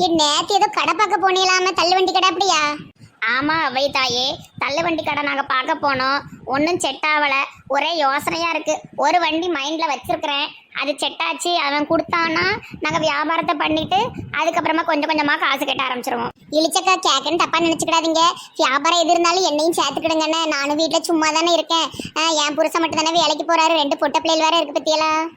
என் நேத்து ஏதோ கடை பார்க்க போனீங்களாம, தள்ளு வண்டி கடை அப்படியா? ஆமா அவை தாயே, தள்ளு வண்டி கடை நாங்க பார்க்க போனோம். ஒன்றும் செட் ஆகல. ஒரே யோசனையா இருக்கு. ஒரு வண்டி மைண்ட்ல வச்சிருக்கிறேன், அது செட் ஆச்சு அவன் கொடுத்தான்னா நாங்க வியாபாரத்தை பண்ணிட்டு அதுக்கப்புறமா கொஞ்சம் கொஞ்சமா காசு கட்ட ஆரம்பிச்சிருவோம். இழிச்சக்கா கேக்குன்னு தப்பா நினைச்சுக்கிடாதீங்க. வியாபாரம் எது இருந்தாலும் என்னையும் சேர்த்துக்கிடுங்கன்னு. நானும் வீட்டுல சும்மா தானே இருக்கேன். என் புருஷன் மட்டும் தானே வேலைக்கு போறாரு. 2 பொட்ட பிள்ளைகள் வேற இருக்கு பத்தியெல்லாம்.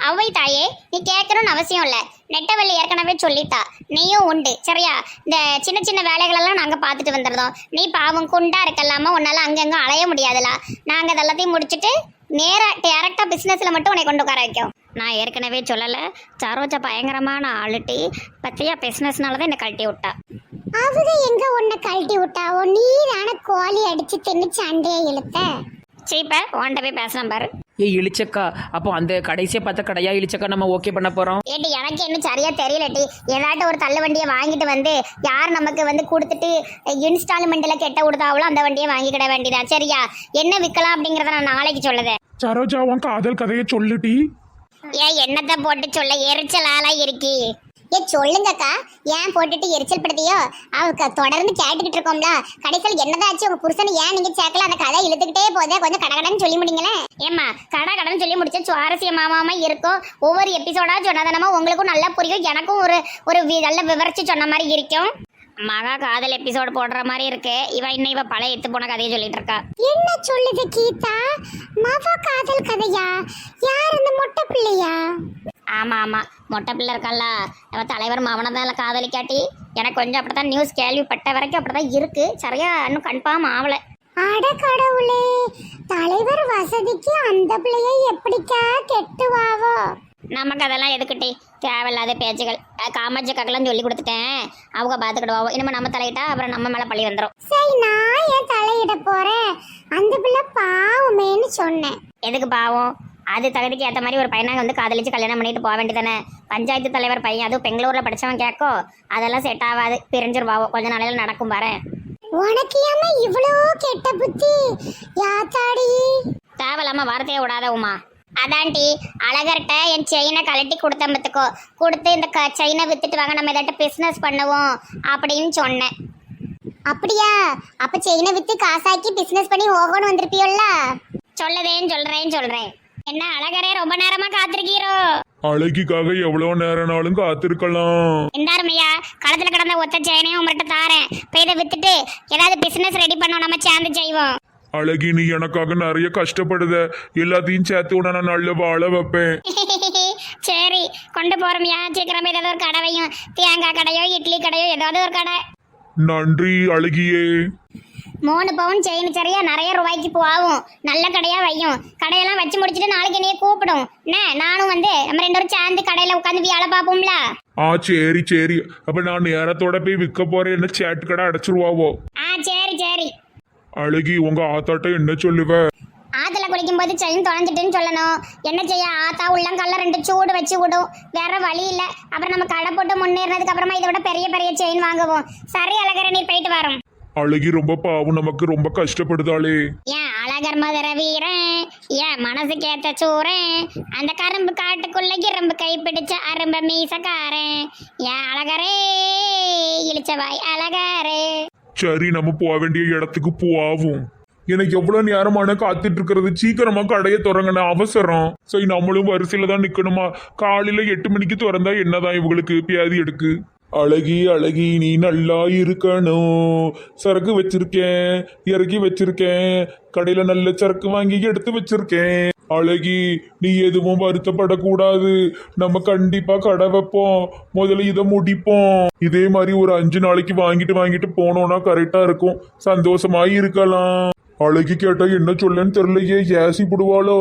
அவை தாயே, நீ கேட்கணும்னு அவசியம் இல்லை. நெட்டவள்ளி ஏற்கனவே சொல்லிட்டா, நீயும் உண்டு சரியா. இந்த சின்ன சின்ன வேலைகளெல்லாம் நாங்கள் பார்த்துட்டு வந்துடுறோம். நீ பாவம் குண்டா இருக்கலாமா, உன்னால அங்கங்க அலைய முடியாதுல. நாங்கள் இதெல்லாத்தையும் முடிச்சுட்டு டேரக்டா பிஸ்னஸ்ல மட்டும் உன்னை கொண்டு உட்கார வைக்கும். நான் ஏற்கனவே சொல்லலை, சரோஜா பயங்கரமான ஆளுட்டி பத்தியா. பிஸ்னஸ்னால தான் என்னை கழட்டி விட்டா. அவங்க எங்க உன்னை கழட்டி விட்டாவோ? நீ தானே கோழி அடிச்சு தின்னு சண்டையை இழுத்த. சீப்ப உன்கிட்ட போய் பேசுறேன் பாரு. இழிச்சக்கா, அப்போ அந்த கடைசியாக பார்த்த கடையா இழிச்சக்கா நம்ம ஓகே பண்ண போகிறோம். ஏட்டி எனக்கு இன்னும் சரியா தெரியலட்டி. ஏதாட்டும் ஒரு தள்ளு வண்டியை வாங்கிட்டு வந்து யார் நமக்கு வந்து கொடுத்துட்டு இன்ஸ்டால்மெண்ட்ல கெட்ட கொடுத்தாவளோ அந்த வண்டியை வாங்கிக்கிட வேண்டியதான் சரியா. என்ன விற்கலாம் அப்படிங்கிறத நான் நாளைக்கு சொல்லுதேன். சரோஜா உன் காதல் கதையை சொல்லுடி. ஏன் என்னத்தை போட்டு சொல்ல, எரிச்சலாலா இருக்கி. சொல்லுங்கக்கா, ஏன் போட்டுட்டு எரிச்சல் படுத்தியோ? அவ தொடர்ந்து கேட்டுக்கிட்டு இருக்கோம்ல. கடைசியில் என்னதாச்சு உங்க புருஷனை ஏன் நீங்க சேர்க்கல? அந்த கதை இழுத்துக்கிட்டே போதே, கொஞ்சம் கடகடன்னு சொல்லி முடிங்களே. ஏம்மா கடன் சொல்லி முடிச்ச சுவாரஸ்யமாம இருக்கும். ஒவ்வொரு எபிசோடா சொன்னதானமா உங்களுக்கும் நல்லா புரியும், எனக்கும் ஒரு நல்ல விவரிச்சு சொன்ன மாதிரி இருக்கும். மகா காதல் எபிசோடு போடுற மாதிரி இருக்கு. இவ பழைய எத்து போன கதையை சொல்லிட்டு இருக்கா. என்ன சொல்லுது கீதா? மகா காதல் கதையா? யார் அந்த மொட்டை பிள்ளையா? ஆமா ஆமா, மொட்டை பிள்ளை இருக்கல்ல, நம்ம தலைவர் மவனை தான் காதலிக்காட்டி. எனக்கு கொஞ்சம் அப்படித்தான் நியூஸ் கேள்விப்பட்ட வரைக்கும் அப்படிதான் இருக்கு. சரியா இன்னும் கன்ஃபார்ம் ஆகல. அட கடவுளே, தலைவர் வசதிக்கு அந்த பிள்ளையை எப்படிக்கா கெட்டுவாவோ? நமக்கு அதெல்லாம் எதுக்கிட்டே தேவையில்லாத பேச்சுகள். காமாட்சிக்காக்கெல்லாம் சொல்லி கொடுத்துட்டேன், அவங்க பார்த்துக்கிடுவாவோ. இனிமே நம்ம தலையிட்டா அப்புறம் நம்ம மேலே பழி வந்துடும். சரி, நான் ஏன் தலையிட போறேன்? அந்த பிள்ளை பாவமேன்னு சொன்னேன். எதுக்கு பாவம்? அது தகுதிக்கு ஏற்ற மாதிரி ஒரு பையனாக வந்து காதலிச்சு கல்யாணம் பண்ணிட்டு போக வேண்டியதானே. பஞ்சாயத்து தலைவர் பையன், அதுவும் பெங்களூரில் படித்தவன் கேட்கோ, அதெல்லாம் செட் ஆகாது. பிரிஞ்சிருவாவோ, கொஞ்ச நாளையில் நடக்கும் பாரு. உனக்கு ஏமா இவ்வளோ கெட்ட புத்தி? யாத்தாடி தேவையில்லாம வார்த்தையை விடாத உமா. அதான்டி அழகர்கிட்ட என் செயினை கழட்டி கொடுத்தம்பத்துக்கோ, கொடுத்து இந்த செயினை வித்துட்டு வாங்க, நம்ம ஏதாட்ட பிஸ்னஸ் பண்ணுவோம் அப்படின்னு சொன்னேன். அப்படியா? அப்ப செயினை வித்து காசாக்கி பிசினஸ் பண்ணி ஓகோன்னு வந்திருப்பியோல்ல? சொல்றேன். என்ன அழகரே, ரொம்ப நேரமா காத்திருக்கீரோ? அழகிக்காக எவ்வளவு நேரம்னாலும் காத்திருக்கலாம். இந்தாருமையா, களத்துல கிடந்த ஒத்த செயினையும் உங்கள்கிட்ட தாரேன். இப்போ இதை வித்துட்டு ஏதாவது பிசினஸ் ரெடி பண்ணோம், நம்ம சேர்ந்து செய்வோம். அழகி, நீ எனக்காக நிறைய கஷ்டப்படுத. எல்லாத்தையும் சேர்த்து உடனே நான் நல்ல வாழ வைப்பேன். சரி கொண்டு போறோம்யா. சீக்கிரமே ஏதாவது ஒரு கடை வையும். தேங்காய் கடையோ இட்லி கடையோ ஏதாவது ஒரு கடை. நன்றி அழகியே. 3 பவுன் செயின் சரியா நிறைய ரூபாய்க்கு போகும். நல்ல கடையா வையும். கடையெல்லாம் வச்சு முடிச்சுட்டு நாளைக்கு என்னைய கூப்பிடும். நானும் வந்து நம்ம 2 பேரும் சேர்ந்து கடையில உட்காந்து வேலை பார்ப்போம்ல. சரி. அப்ப நான் நேரத்தோட போய் விற்க போறேன். என்ன சேட்டு கடை அடைச்சிருவாவோ? சரி. அழகி, உங்க ஆத்தாட்ட என்ன சொல்லுவ? ஆத்துல குளிக்கும் போது செயின் தொலைஞ்சிட்டுன்னு சொல்லணும். என்ன செய்ய, ஆத்தா உள்ளங்கல்ல 2 சூடு வச்சு விடும். வேற வழி இல்லை. அப்புறம் நம்ம கடை போட்டு முன்னேறினதுக்கு அப்புறமா இதை விட பெரிய பெரிய செயின் வாங்குவோம். சரி அழகரை, நீ போயிட்டு வரோம். அழகி ரொம்ப பாவம், நமக்கு ரொம்ப கஷ்டப்படுதாளே. ஏன் அழகர் மதுர வீரன், ஏன் மனசுக்கு ஏத்த சூரன், அந்த கரும்பு காட்டுக்குள்ள இரும்பு கை பிடிச்ச அரும்ப மீசக்காரன், ஏன் அழகரே இழிச்சவாய் அழகரே. சரி, நம்ம போக வேண்டிய இடத்துக்கு போவோம். எனக்கு எவ்வளவு நேரமான காத்துட்டு இருக்கிறது. சீக்கிரமா கடையை திறங்கண்ணா, அவசரம். சரி, நம்மளும் வரிசையில தான் நிக்கணுமா? காலையில 8 மணிக்கு திறந்தா என்னதான் இவங்களுக்கு பியாதி எடுக்கு. அழகி நீ நல்லா இருக்கணும். சரக்கு வச்சிருக்கேன், இறக்கி வச்சிருக்கேன். கடையில நல்ல சரக்கு வாங்கி எடுத்து வச்சிருக்கேன். அழகி, நீ எதுவும் வருத்தப்படக்கூடாது. நம்ம கண்டிப்பா கடை வைப்போம். முதல்ல இதை முடிப்போம். இதே மாதிரி ஒரு 5 நாளைக்கு வாங்கிட்டு போனோம்னா கரெக்டா இருக்கும். சந்தோஷமாய் இருக்கலாம். அழகி கேட்டா என்ன சொல்லன்னு தெரியலையே. ஏசி போடுவாளோ?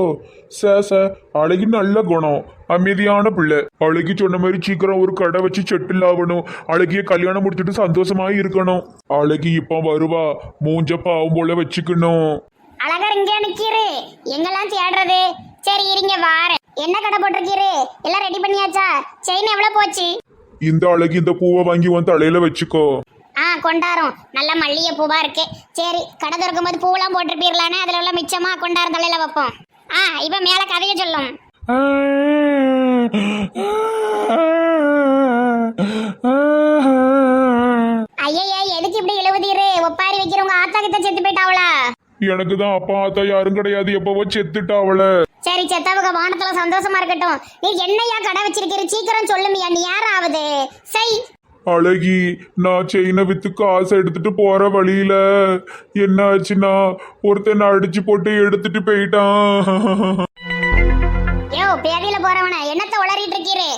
அழகி நல்ல குணம், அமைதியான பிள்ளை. அழகி சொன்ன மாதிரி சீக்கிரம் ஒரு கடை வச்சு செட்டில் ஆகணும். அழகிய கல்யாணம் முடிச்சுட்டு சந்தோஷமாய் இருக்கணும். அழகி இப்ப வருவா, மூஞ்ச பாவம் போல வச்சுக்கணும். அழகர் இங்க நிக்கிறு, எங்கெல்லாம் தேடுறது? சரி இருங்க வாரேன். என்ன கடை போட்டிருக்கீரு? எல்லாம் ரெடி பண்ணியாச்சா? செயின் எவ்வளவு போச்சு? இந்த அழகி, இந்த பூவை வாங்கி உன் தலையில வச்சுக்கோ. கொண்டாரோம். நல்ல மல்லிகை பூவா இருக்கு. சரி, கடை திறக்கும் போது பூவெல்லாம் போட்டிருப்பீர்களானே, அதுல உள்ள மிச்சமா கொண்டாரம் தலையில வைப்போம். இப்ப மேல கதையை சொல்லும். ஆ தாயத்த செத்து போயிட்டாவளா? எனக்கு தான் அப்பா ஆத்தா யாரும் கிடையாது, எப்பவோ செத்துட்டா அவள. சரி செத்தவங்க வானத்துல சந்தோஷமா இருக்கட்டும். நீ என்னையா கடை வச்சிருக்கிற, சீக்கிரம் சொல்லுமியா, நீ யாராவது செய். அழகி, நான் செயினை வித்து காசை எடுத்துட்டு போற வழியில என்ன ஆச்சுன்னா ஒருத்தன் அடிச்சு போட்டு எடுத்துட்டு போயிட்டான். யோ பேதியில போறவன என்னத்த உளறிட்டு இருக்கீரு?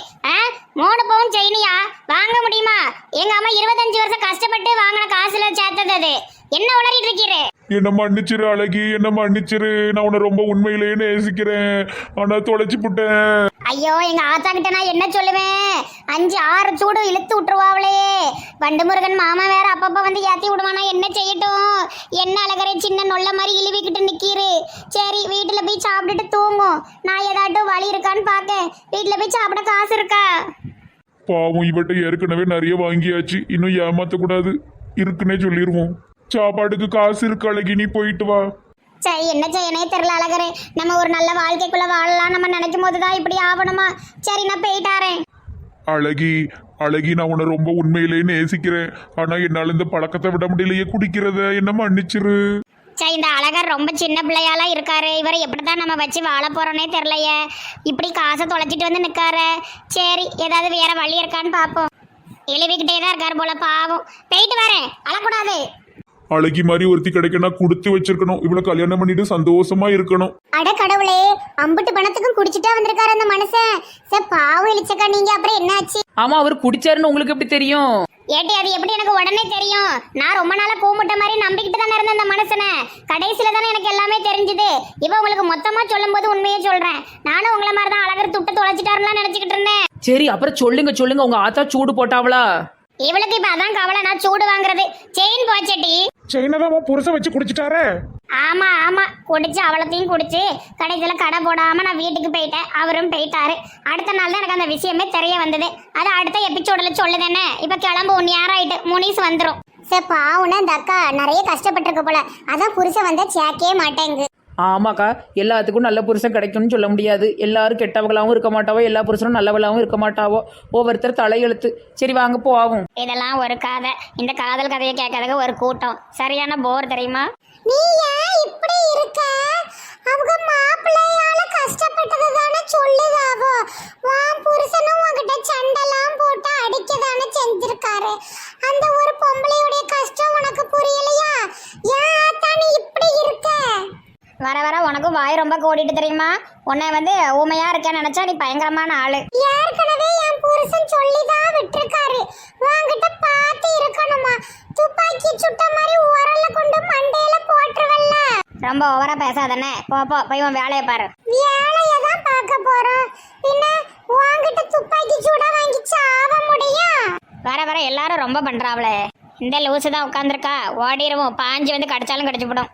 3 பவுன் செயினியா வாங்க முடியுமா? எங்க அம்மா 25 வருஷம் கஷ்டப்பட்டு வாங்கின காசுல சேர்த்தது அது. என்ன உளறிட்டு இருக்கீரு? என்ன மன்னிச்சிரு அழகி, என்ன மன்னிச்சிரு. நான் உன்னை ரொம்ப உண்மையிலேயே நேசிக்கிறேன், ஆனா தொலைச்சு புட்டேன். ஐயோ எங்க ஆத்தா கிட்ட நான் என்ன சொல்லுவேன்? 5-6 சூடு இழுத்து விட்டுருவாங்களே. வண்டு முருகன் மாமா வேற அப்பப்ப வந்து ஏத்தி விடுவானா, என்ன செய்யட்டும்? என்ன அழகரே சின்ன நொல்ல மாதிரி இழுவிக்கிட்டு நிக்கிரு. சரி வீட்டுல போய் சாப்பிட்டுட்டு தூங்கும். நான் ஏதாட்டும் வழி இருக்கான்னு பாக்க. வீட்டுல போய் சாப்பிட காசு இருக்கா? பாவம், இவட்ட ஏற்கனவே நிறைய வாங்கியாச்சு, இன்னும் ஏமாத்த கூடாது, இருக்குன்னே சொல்லிடுவோம். சாப்பாட்டுக்கு காசு இருக்கு அழகி, நீ போயிட்டு வா. சரி என்ன செய்யனே தெரியல அழகரே. நம்ம ஒரு நல்ல வாழ்க்கைக்குள்ள வாழலாம் நம்ம நினைக்கும் போதுதான் இப்படி ஆகணுமா? சரி நான் போயிட்டாரேன். அழகி அழகி, நான் உன்னை ரொம்ப உண்மையிலேயே நேசிக்கிறேன், ஆனா என்னால இந்த பழக்கத்தை விட முடியலையே, குடிக்கிறத. என்ன மன்னிச்சிரு. சரி இந்த அழகர் ரொம்ப சின்ன பிள்ளையால இருக்காரு. இவரை எப்படிதான் நம்ம வச்சு வாழ போறோன்னே தெரியலையே. இப்படி காசை தொலைச்சிட்டு வந்து நிக்காரு. சரி ஏதாவது வேற வழி இருக்கான்னு பாப்போம். எழுவிக்கிட்டே தான் இருக்காரு போல, பாவம். போயிட்டு வரேன், அழக்கூடாது. அழகி மாதிரி ஒருத்தி கிடைக்கணும், கொடுத்து வச்சிருக்கணும். இவ்வளவு கல்யாணம் பண்ணிட்டு சந்தோஷமா இருக்கணும். அட கடவுளே, அம்புட்டு பணத்துக்கும் குடிச்சிட்டா வந்திருக்காரு அந்த மனுஷன். சார் பாவம் இழிச்சக்கா, நீங்க அப்புறம் என்னாச்சு? ஆமா, அவர் குடிச்சாருன்னு உங்களுக்கு எப்படி தெரியும்? ஏட்டி அது எப்படி எனக்கு உடனே தெரியும்? நான் ரொம்ப நாளா கூமுட்ட மாதிரி நம்பிக்கிட்டு தானே இருந்தேன் அந்த மனுஷனை. கடைசியில தானே எனக்கு எல்லாமே தெரிஞ்சுது. இவ உங்களுக்கு மொத்தமா சொல்லும் போது உண்மையே சொல்றேன். நானும் உங்களை மாதிரி தான் அழகர் துட்டு தொலைச்சிட்டாருலாம் நினைச்சுக்கிட்டு இருந்தேன். சரி அப்புறம் சொல்லுங்க சொல்லுங்க, உங்க ஆத்தா சூடு போட்டாவளா? இவளுக்கு இப்ப அதான் கவலை, நான் சூடு வாங்குறது. செயின் போச்சட்டி. செயினதான் புருஷ வச்சு குடிச்சிட்டாரே. ஆமா ஆமா, குடிச்சு அவளத்தையும் குடிச்சு கடைசியில கடை போடாம நான் வீட்டுக்கு போயிட்டேன். அவரும் போயிட்டாரு. அடுத்த நாள் தான் எனக்கு அந்த விஷயமே தெரிய வந்தது. அது அடுத்த எபிசோடுல சொல்லுதானே. இப்ப கிளம்பு, 1 நேரம் ஆயிட்டு. முனிஸ் வந்துரும். சார் பாவம்னா இந்த அக்கா நிறைய கஷ்டப்பட்டிருக்கு போல, அதான் புருஷன் வந்தா சேர்க்கவே மாட்டேங்குது. ஆமாக்கா, எல்லாத்துக்கும் நல்ல புருஷன் கிடைக்கும்னு சொல்ல முடியாது. எல்லாரும் கெட்டவங்களாவும் இருக்க மாட்டாவோ, எல்லா புருஷனும் நல்லவளாவும் இருக்க மாட்டாவோ. ஒவ்வொருத்தர் தலையெழுத்து. சரி வாங்க போவோம். இதெல்லாம் ஒரு கதை. இந்த காதல் கதையை கேட்கறதுக்கு ஒரு கூட்டம். சரியான போர் தெரியுமா? நீ ஏன் இப்படி இருக்க? அவங்க மாப்பிள்ளையால கஷ்டப்பட்டது தானே சொல்லுதாவோ. வான் புருஷனும் உங்ககிட்ட சண்டெல்லாம் போட்டு அடிக்க தானே செஞ்சிருக்காரு. அந்த ஒரு பொம்பளையுடைய கஷ்டம் உனக்கு புரியலையா? ஏன் ஆத்தா நீ இப்படி இருக்க? வர வர உனக்கும் வாய் ரொம்ப கோடிட்டு தெரியுமா? உன்னை வந்து ஊமையா இருக்கேன்னு நினைச்சா நீ பயங்கரமான ஆளு. ஏற்கனவே என் புருஷன் சொல்லிதான் விட்டுருக்காரு, உன்கிட்ட பார்த்து இருக்கணுமா. துப்பாக்கி சுட்ட மாதிரி உரல்ல கொண்டு மண்டையில போட்டுருவல்ல. ரொம்ப ஓவரா பேசாதானே. போய் உன் வேலையை பாரு. வேலையை தான் பார்க்க போறோம், பின்ன உன்கிட்ட துப்பாக்கி சூட வாங்கி சாவ முடியும்? வர வர எல்லாரும் ரொம்ப பண்றாவளே. இந்த லூசு தான் உட்காந்துருக்கா. ஓடிடுவோம், பாஞ்சு வந்து கடிச்சாலும் கடிச்சு போடும்.